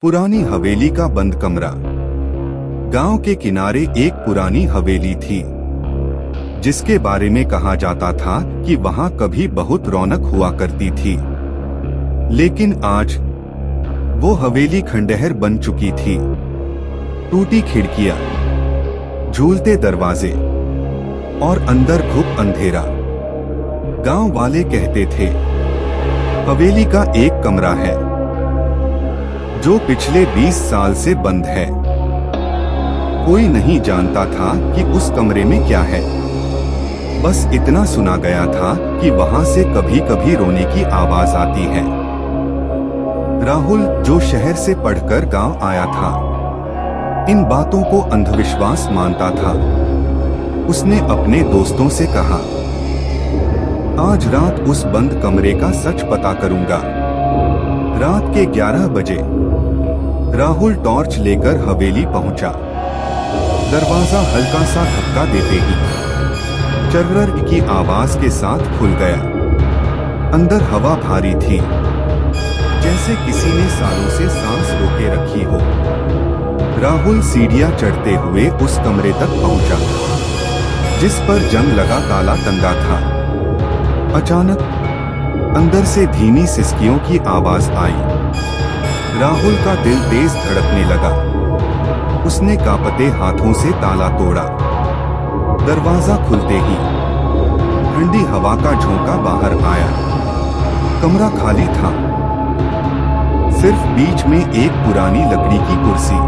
पुरानी हवेली का बंद कमरा। गांव के किनारे एक पुरानी हवेली थी जिसके बारे में कहा जाता था कि वहां कभी बहुत रौनक हुआ करती थी। लेकिन आज वो हवेली खंडहर बन चुकी थी। टूटी खिड़कियां, झूलते दरवाजे और अंदर घुप अंधेरा। गांव वाले कहते थे हवेली का एक कमरा है जो पिछले 20 साल से बंद है। कोई नहीं जानता था कि उस कमरे में क्या है। बस इतना सुना गया था कि वहां से कभी कभी रोने की आवाज आती है। राहुल, जो शहर से पढ़कर गांव आया था, इन बातों को अंधविश्वास मानता था। उसने अपने दोस्तों से कहा, आज रात उस बंद कमरे का सच पता करूंगा। रात के 11 बजे राहुल टॉर्च लेकर हवेली पहुंचा। दरवाजा हल्का सा धक्का देते ही चर्रर की आवाज के साथ खुल गया। अंदर हवा भारी थी, जैसे किसी ने सालों से सांस रोके रखी हो। राहुल सीढ़ियां चढ़ते हुए उस कमरे तक पहुंचा जिस पर जंग लगा ताला टंगा था। अचानक अंदर से धीमी सिसकियों की आवाज आई। राहुल का दिल तेज धड़कने लगा। उसने कांपते हाथों से ताला तोड़ा। दरवाजा खुलते ही ठंडी हवा का झोंका बाहर आया। कमरा खाली था, सिर्फ बीच में एक पुरानी लकड़ी की कुर्सी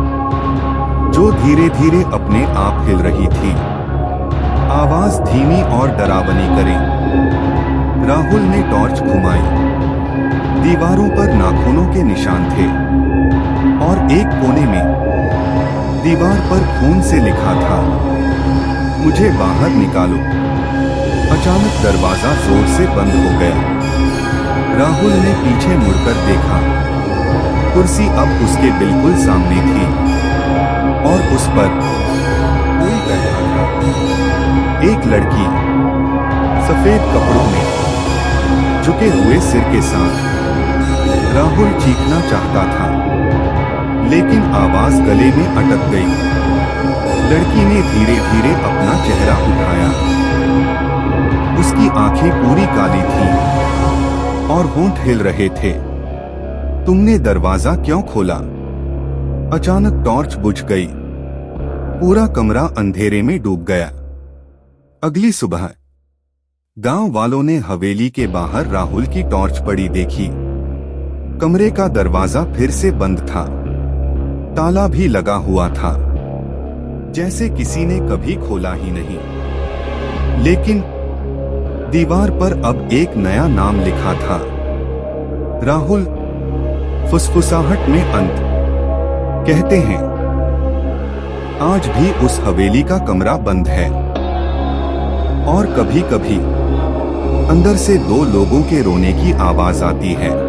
जो धीरे धीरे अपने आप हिल रही थी। आवाज धीमी और डरावनी करे। राहुल ने टॉर्च घुमाई। दीवारों पर नाखूनों के निशान थे और एक कोने में दीवार पर खून से लिखा था, मुझे बाहर निकालो। अचानक दरवाजा जोर से बंद हो गया। राहुल ने पीछे मुड़कर देखा। कुर्सी अब उसके बिल्कुल सामने थी और उस पर कोई बैठा था। एक लड़की सफेद कपड़ों में, झुके हुए सिर के साथ। राहुल चीखना चाहता था लेकिन आवाज गले में अटक गई। लड़की ने धीरे धीरे अपना चेहरा उठाया। उसकी आंखें पूरी काली थीं और होंठ हिल रहे थे। तुमने दरवाजा क्यों खोला? अचानक टॉर्च बुझ गई। पूरा कमरा अंधेरे में डूब गया। अगली सुबह गांव वालों ने हवेली के बाहर राहुल की टॉर्च पड़ी देखी। कमरे का दरवाजा फिर से बंद था। ताला भी लगा हुआ था, जैसे किसी ने कभी खोला ही नहीं। लेकिन दीवार पर अब एक नया नाम लिखा था, राहुल। फुसफुसाहट में अंत। कहते हैं आज भी उस हवेली का कमरा बंद है और कभी कभी अंदर से दो लोगों के रोने की आवाज आती है।